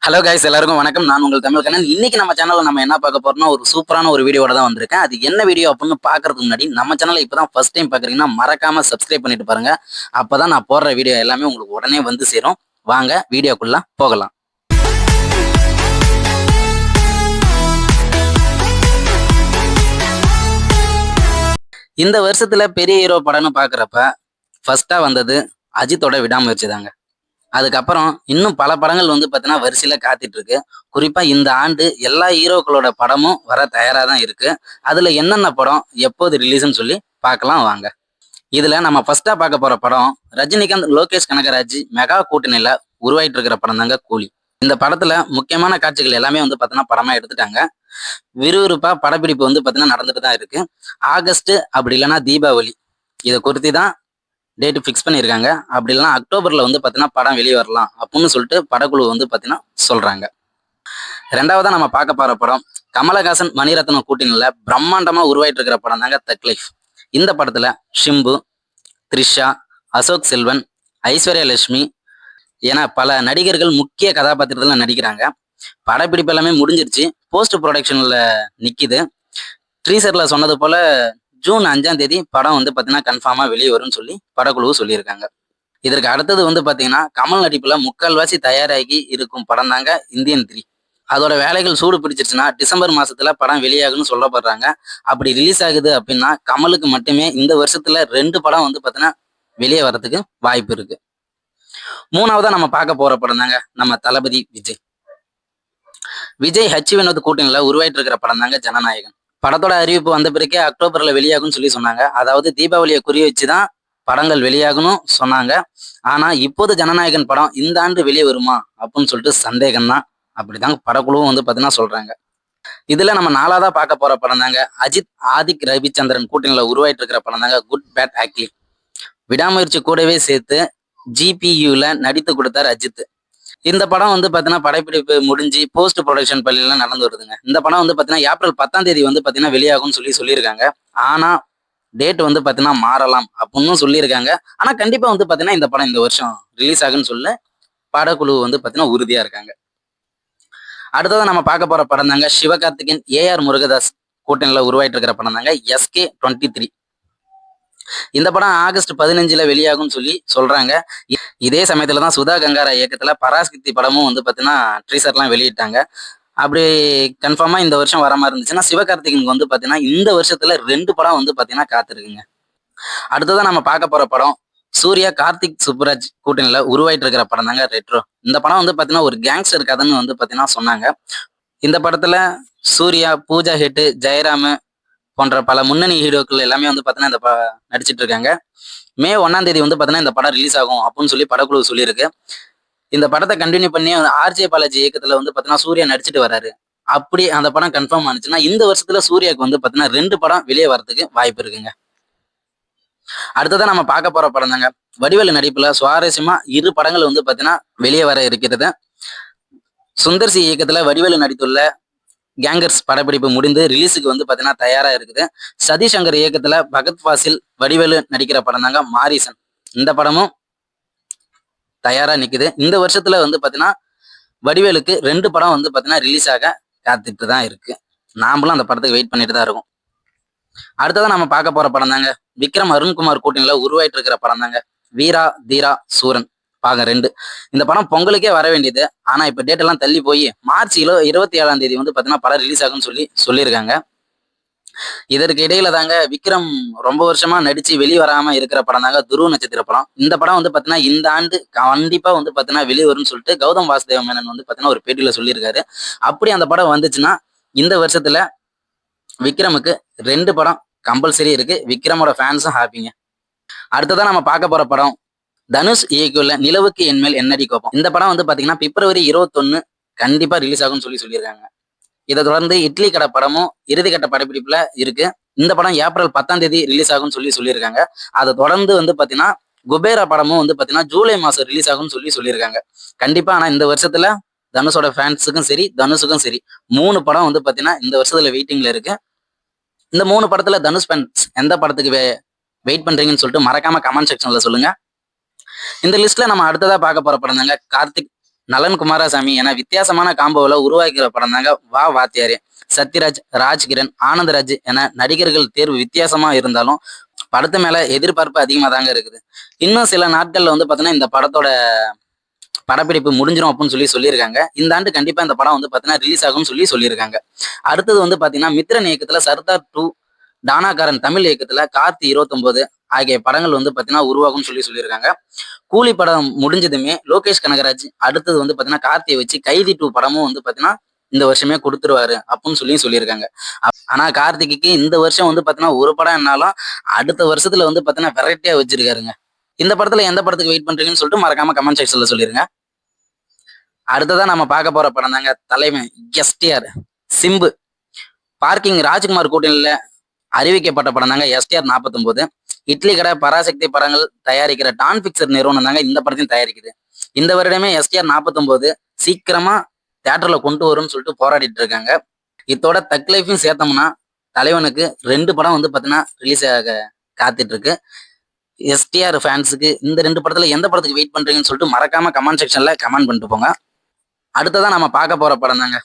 Hello guys, எல்லாருக்கும் வணக்கம். நான் உங்கள் தமிழ் கண்ணன். இன்னைக்கு நம்ம சேனல்ல நம்ம என்ன பார்க்க போறோம்னா ஒரு சூப்பரான ஒரு வீடியோட தான் வந்திருக்கேன். அது என்ன வீடியோ அப்படின்னு பார்க்கறதுக்கு முன்னாடி நம்ம சேனலை இப்பதான் ஃபர்ஸ்ட் டைம் பார்க்குறீங்கன்னா மறக்காம சப்ஸ்கிரைப் பண்ணிட்டு பாருங்க. அப்பதான் நான் போடுற வீடியோ எல்லாமே உங்களுக்கு உடனே வந்து சேரும். வாங்க வீடியோக்குள்ள போகலாம். இந்த வருஷத்துல பெரிய ஹீரோ படம்னு பார்க்குறப்ப ஃபர்ஸ்டா வந்தது அஜித்தோட விடாமுயற்சி தாங்க. அதுக்கப்புறம் இன்னும் பல படங்கள் வந்து பார்த்தீங்கன்னா வரிசையில காத்துட்டு இருக்கு. குறிப்பா இந்த ஆண்டு எல்லா ஹீரோக்களோட படமும் வர தயாரா தான் இருக்கு. அதுல என்னென்ன படம் எப்போது ரிலீஸ்ன்னு சொல்லி பார்க்கலாம் வாங்க. இதுல நம்ம ஃபர்ஸ்டா பார்க்க போற படம் ரஜினிகாந்த், லோகேஷ் கனகராஜ் மெகா கூட்டணியில உருவாயிட்டு இருக்கிற படம் தாங்க கூலி. இந்த படத்துல முக்கியமான காட்சிகள் எல்லாமே வந்து பார்த்தீங்கன்னா படமா எடுத்துட்டாங்க. விறுவிறுப்பா படப்பிடிப்பு வந்து பார்த்தீங்கன்னா நடந்துட்டு தான் இருக்கு. ஆகஸ்ட் அப்படி இல்லைன்னா தீபாவளி இதை குறித்து தான் டேட் ஃபிக்ஸ் பண்ணியிருக்காங்க. அப்படி இல்லைன்னா அக்டோபர்ல வந்து பார்த்தீங்கன்னா படம் வெளியே வரலாம் அப்படின்னு சொல்லிட்டு படக்குழு வந்து பார்த்தீங்கன்னா சொல்றாங்க. ரெண்டாவதா நம்ம பார்க்க போற படம் கமலஹாசன், மணிரத்னம் கூட்டணியில பிரம்மாண்டமா உருவாயிட்டு இருக்கிற படம் தாங்க தக் லைஃப். இந்த படத்துல ஷிம்பு, த்ரிஷா, அசோக் செல்வன், ஐஸ்வர்யா லட்சுமி என பல நடிகர்கள் முக்கிய கதாபாத்திரத்துல நடிக்கிறாங்க. படப்பிடிப்பு எல்லாமே முடிஞ்சிருச்சு. போஸ்ட் ப்ரொடக்ஷன்ல நிக்குது. ட்ரீசர்ல சொன்னது போல ஜூன் 5ஆம் தேதி படம் வந்து பார்த்தீங்கன்னா கன்ஃபார்மா வெளியே வரும்னு சொல்லி படக்குழு சொல்லியிருக்காங்க. இதற்கு அடுத்தது வந்து பார்த்தீங்கன்னா கமல் நடிப்புல முக்கால்வாசி தயாராகி இருக்கும் படம் தாங்க இந்தியன் 3. அதோட வேலைகள் சூடு பிடிச்சிருச்சுன்னா டிசம்பர் மாசத்துல படம் வெளியாகுன்னு சொல்லப்படுறாங்க. அப்படி ரிலீஸ் ஆகுது அப்படின்னா கமலுக்கு மட்டுமே இந்த வருஷத்துல 2 படம் வந்து பார்த்தீங்கன்னா வெளியே வர்றதுக்கு வாய்ப்பு இருக்கு. மூணாவதா நம்ம பார்க்க போற படம் தாங்க நம்ம தளபதி விஜய். விஜய் வினோத் கூட்டணியில உருவாயிட்டு இருக்கிற படம் தாங்க ஜனநாயகன். படத்தோட அறிவிப்பு வந்த பிறகே அக்டோபர்ல வெளியாகும்னு சொல்லி சொன்னாங்க. அதாவது தீபாவளியை குறி வச்சுதான் படங்கள் வெளியாகணும் சொன்னாங்க. ஆனா இப்போது ஜனநாயகன் படம் இந்த ஆண்டு வெளியே வருமா அப்படின்னு சொல்லிட்டு சந்தேகம் தான். அப்படிதாங்க படக்குழுவும் வந்து பாத்தீங்கன்னா சொல்றாங்க. இதுல நம்ம நாலாவதா பார்க்க போற படம் தாங்க அஜித், ஆதிக் ரவிச்சந்திரன் கூட்டணியில உருவாயிட்டு இருக்கிற படம் தாங்க குட் பேட் ஆக்லி. விடாமுயற்சி கூடவே சேர்த்து GPUல நடித்து கொடுத்தார் அஜித். இந்த படம் வந்து பாத்தீங்கன்னா படப்பிடிப்பு முடிஞ்சு போஸ்ட் ப்ரொடக்ஷன் பள்ளியெல்லாம் நடந்து வருதுங்க. இந்த படம் வந்து பாத்தீங்கன்னா ஏப்ரல் 10ஆம் தேதி வந்து பாத்தீங்கன்னா வெளியாகும்னு சொல்லியிருக்காங்க. ஆனா டேட் வந்து பாத்தீங்கன்னா மாறலாம் அப்படின்னு சொல்லியிருக்காங்க. ஆனா கண்டிப்பா வந்து பாத்தீங்கன்னா இந்த படம் இந்த வருஷம் ரிலீஸ் ஆகுன்னு சொல்ல படக்குழு வந்து பாத்தீங்கன்னா உறுதியா இருக்காங்க. அடுத்ததான் நம்ம பார்க்க போற படம் தாங்க சிவகார்த்திகேயன், AR முருகதாஸ் கூட்டணியில உருவாயிட்டு இருக்கிற படம் தாங்க SK23. இந்த படம் ஆகஸ்ட் 15 வெளியாகும்னு சொல்லி சொல்றாங்க. இதே சமயத்துல தான் சுதா கங்காரா இயக்கத்துல பராசக்தி படமும் வந்து பாத்தீங்கன்னா ட்ரீசர்லாம் வெளியிட்டாங்க. அப்படி கன்ஃபார்மா இந்த வருஷம் வர மாதிரி இருந்துச்சுன்னா சிவகார்த்திகனுக்கு வந்து பாத்தீங்கன்னா இந்த வருஷத்துல 2 படம் வந்து பாத்தீங்கன்னா காத்திருக்குங்க. அடுத்ததான் நம்ம பார்க்க போற படம் சூர்யா, கார்த்திக் சுப்புராஜ் கூட்டணியில உருவாயிட்டு இருக்கிற படம் தாங்க ரெட்ரோ. இந்த படம் வந்து பாத்தீங்கன்னா ஒரு கேங்ஸ்டர் கதைன்னு வந்து பாத்தீங்கன்னா சொன்னாங்க. இந்த படத்துல சூர்யா, பூஜா ஹெட், ஜெயராம் போன்ற பல முன்னணி ஹீரோக்கள் எல்லாமே வந்து பாத்தீங்கன்னா இந்த நடிச்சிட்டு இருக்காங்க. மே 1ஆம் தேதி வந்து பாத்தீங்கன்னா இந்த படம் ரிலீஸ் ஆகும் அப்படின்னு சொல்லி படக்குழு சொல்லியிருக்கு. இந்த படத்தை கண்டினியூ பண்ணி RJ பாலாஜி இயக்கத்துல வந்து பாத்தீங்கன்னா சூர்யா நடிச்சிட்டு வராரு. அப்படி அந்த படம் கன்ஃபார்ம் ஆனிச்சுன்னா இந்த வருஷத்துல சூர்யாவுக்கு வந்து பாத்தீங்கன்னா 2 படம் வெளியே வரதுக்கு வாய்ப்பு இருக்குங்க. அடுத்ததான் நம்ம பார்க்க போற படம் தாங்க வடிவேலு நடிப்புல சுவாரஸ்யமா 2 படங்கள் வந்து பாத்தீங்கன்னா வெளியே வர இருக்கிறது. சுந்தர்சி இயக்கத்துல வடிவேலு நடித்துள்ள கேங்கர்ஸ் படப்பிடிப்பு முடிந்து ரிலீஸுக்கு வந்து பாத்தீங்கன்னா தயாரா இருக்குது. சதீஷ் சங்கர் இயக்கத்துல பகத் ஃபாசில், வடிவேலு நடிக்கிற படம் தாங்க மாரிசன். இந்த படமும் தயாரா நிக்குது. இந்த வருஷத்துல வந்து பாத்தீங்கன்னா வடிவேலுக்கு 2 படம் வந்து பாத்தீங்கன்னா ரிலீஸ் ஆக காத்துட்டு தான் இருக்கு. நாமளும் அந்த படத்துக்கு வெயிட் பண்ணிட்டு தான் இருக்கும். அடுத்ததான் நம்ம பார்க்க போற படம் தாங்க விக்ரம், அருண்குமார் கூட்டணியில உருவாயிட்டு இருக்கிற படம் தாங்க வீரா தீரா சூரன் பாகம் 2. இந்த படம் பொங்கலுக்கே வர வேண்டியது. ஆனா இப்ப டேட் எல்லாம் தள்ளி போய் மார்ச் 27ஆம் தேதி வந்து பாத்தீங்கன்னா படம் ரிலீஸ் ஆகும்னு சொல்லியிருக்காங்க. இதற்கு இடையில தாங்க விக்ரம் ரொம்ப வருஷமா நடிச்சு வெளியே வராம இருக்கிற படம் தாங்க துருவ நட்சத்திர படம். இந்த படம் வந்து பாத்தீங்கன்னா இந்த ஆண்டு கண்டிப்பா வந்து பாத்தீங்கன்னா வெளியே வரும்னு சொல்லிட்டு கௌதம் வாசுதேவ மேனன் வந்து பாத்தீங்கன்னா ஒரு பேட்டியில சொல்லியிருக்காரு. அப்படி அந்த படம் வந்துச்சுன்னா இந்த வருஷத்துல விக்ரமுக்கு 2 படம் கம்பல்சரி இருக்கு. விக்ரமோட ஃபேன்ஸும் ஹாப்பிங்க. அடுத்ததான் நம்ம பார்க்க போற படம் தனுஷ் இயக்கியுள்ள நிலவுக்கு என்மேல் என்னடி கோபம். இந்த படம் வந்து பாத்தீங்கன்னா பிப்ரவரி 21 கண்டிப்பா ரிலீஸ் ஆகும்னு சொல்லியிருக்காங்க. இதை தொடர்ந்து இட்லி கடை படமும் இறுதிக்கட்ட படப்பிடிப்புல இருக்கு. இந்த படம் ஏப்ரல் 10ஆம் தேதி ரிலீஸ் ஆகும்னு சொல்லியிருக்காங்க. அதை தொடர்ந்து வந்து பாத்தீங்கன்னா குபேரா படமும் வந்து பாத்தீங்கன்னா ஜூலை மாசம் ரிலீஸ் ஆகும்னு சொல்லியிருக்காங்க. கண்டிப்பா ஆனா இந்த வருஷத்துல தனுஷோட ஃபேன்ஸுக்கும் சரி தனுஷுக்கும் சரி 3 படம் வந்து பாத்தீங்கன்னா இந்த வருஷத்துல வெயிட்டிங்ல இருக்கு. இந்த 3 படத்துல தனுஷ் ஃபேன்ஸ் எந்த படத்துக்கு வெயிட் பண்றீங்கன்னு சொல்லிட்டு மறக்காம கமெண்ட் செக்ஷன்ல சொல்லுங்க. இந்த லிஸ்ட்ல நம்ம அடுத்ததா பார்க்க போற படம் தாங்க கார்த்திக் நலன் குமாரசாமி என வித்தியாசமான காம்போவில் உருவாக்கிற படம் தாங்க வா வாத்தியாரே. சத்யராஜ், ராஜ்கிரண், ஆனந்தராஜ் என நடிகர்கள் தேர்வு வித்தியாசமா இருந்தாலும் படத்து மேல எதிர்பார்ப்பு அதிகமா தாங்க இருக்குது. இன்னும் சில நாட்கள்ல வந்து பாத்தீங்கன்னா இந்த படத்தோட படப்பிடிப்பு முடிஞ்சிடும் அப்படின்னு சொல்லியிருக்காங்க. இந்த ஆண்டு கண்டிப்பா இந்த படம் வந்து பாத்தீங்கன்னா ரிலீஸ் ஆகும்னு சொல்லியிருக்காங்க. அடுத்தது வந்து பாத்தீங்கன்னா மித்ரன் இயக்கத்துல சர்தார் 2, டானாகாரன் தமிழ் இயக்கத்துல கார்த்தி 29 ஆகிய படங்கள் வந்து பாத்தீங்கன்னா உருவாகும்னு சொல்லியிருக்காங்க. கூலி படம் முடிஞ்சதுமே லோகேஷ் கனகராஜ் அடுத்தது வந்து பாத்தீங்கன்னா கார்த்தியை வச்சு கைதி 2 படமும் வந்து பாத்தீங்கன்னா இந்த வருஷமே கொடுத்துருவாரு அப்படின்னு சொல்லியிருக்காங்க. ஆனா கார்த்திக்கு இந்த வருஷம் வந்து பாத்தீங்கன்னா ஒரு படம் என்னாலும் அடுத்த வருஷத்துல வந்து பாத்தீங்கன்னா வெரைட்டியா வச்சிருக்காருங்க. இந்த படத்துல எந்த படத்துக்கு வெயிட் பண்றீங்கன்னு சொல்லிட்டு மறக்காம கமெண்ட் செக்ஷன்ல சொல்லிருங்க. அடுத்ததான் நம்ம பார்க்க போற படம் தாங்க தலைவன் எஸ்டிஆர் சிம்பு. பார்க்கிங் ராஜ்குமார் கூட்டணியில அறிவிக்கப்பட்ட படம் தாங்க எஸ்டிஆர் 49. இட்லி கடை பராசக்தி படங்கள் தயாரிக்கிற டான் பிக்சர் நிறுவனம் தாங்க இந்த படத்தையும் தயாரிக்குது. இந்த வருடமே எஸ்டிஆர் 49 சீக்கிரமா தியேட்டர்ல கொண்டு வரும்னு சொல்லிட்டு போராடிட்டு இருக்காங்க. இதோட தக் லைஃபையும் சேர்த்தோம்னா தலைவனுக்கு 2 படம் வந்து பாத்தீங்கன்னா ரிலீஸ் ஆக காத்துட்டு இருக்கு. எஸ்டிஆர் ஃபேன்ஸுக்கு இந்த 2 படத்துல எந்த படத்துக்கு வெயிட் பண்றீங்கன்னு சொல்லிட்டு மறக்காம கமெண்ட் செக்ஷன்ல கமெண்ட் பண்ணிட்டு போங்க. அடுத்ததான் நம்ம பார்க்க போற படம் தாங்க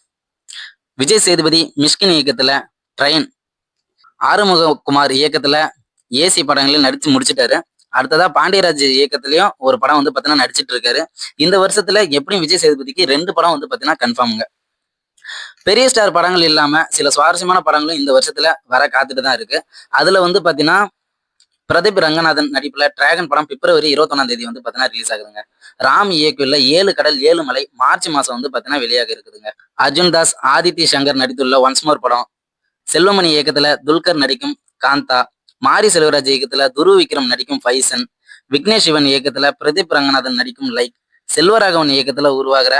விஜய் சேதுபதி மிஷ்கின் இயக்கத்துல ட்ரெயின். ஆறுமுககுமார் இயக்கத்துல ஏசி படங்களையும் நடிச்சு முடிச்சிட்டாரு. அடுத்ததா பாண்டியராஜ் இயக்கத்திலயும் ஒரு படம் வந்து பாத்தீங்கன்னா நடிச்சிட்டு இருக்காரு. இந்த வருஷத்துல எப்படியும் விஜய் சேதுபதிக்கு 2 படம் வந்து பாத்தீங்கன்னா கன்ஃபார்முங்க. பெரிய ஸ்டார் படங்கள் இல்லாம சில சுவாரஸ்யமான படங்களும் இந்த வருஷத்துல வர காத்துட்டு தான் இருக்கு. அதுல வந்து பாத்தீங்கன்னா பிரதீப் ரங்கநாதன் நடிப்புல டிராகன் படம் பிப்ரவரி 21 வந்து பாத்தீங்கன்னா ரிலீஸ் ஆகுதுங்க. ராம் இயக்குள்ள 7 கடல் 7 மலை மார்ச் மாசம் வந்து பாத்தீங்கன்னா வெளியாக இருக்குதுங்க. அர்ஜுன் தாஸ், ஆதித்ய சங்கர் நடித்துள்ள ஒன்ஸ் மோர் படம், செல்வமணி இயக்கத்துல துல்கர் நடிக்கும் காந்தா, மாரி செல்வராஜ் இயக்கத்துல துரு விக்ரம் நடிக்கும் பைசன், விக்னேஷ் சிவன் இயக்கத்துல பிரதீப் ரங்கநாதன் நடிக்கும் லைக், செல்வராகவன் இயக்கத்துல உருவாகிற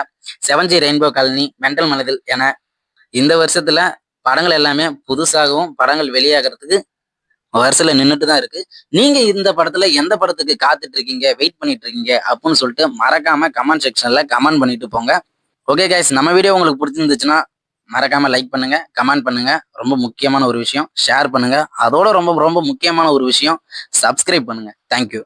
7G ரெயின்போ காலனி, மென்டல் மனதில் என இந்த வருஷத்துல படங்கள் எல்லாமே புதுசாகவும் படங்கள் வெளியாகிறதுக்கு வருஷத்துல நின்றுட்டு தான் இருக்கு. நீங்க இந்த படத்துல எந்த படத்துக்கு காத்துட்டு இருக்கீங்க, வெயிட் பண்ணிட்டு இருக்கீங்க அப்படின்னு சொல்லிட்டு மறக்காம கமெண்ட் செக்ஷன்ல கமெண்ட் பண்ணிட்டு போங்க. ஓகே கைஸ், நம்ம வீடியோ உங்களுக்கு பிடிச்சிருந்துச்சுன்னா மறக்காம லைக் பண்ணுங்க, கமெண்ட் பண்ணுங்க. ரொம்ப முக்கியமான ஒரு விஷயம் ஷேர் பண்ணுங்க. அதோட ரொம்ப ரொம்ப முக்கியமான ஒரு விஷயம் சப்ஸ்கிரைப் பண்ணுங்க. தேங்க்யூ.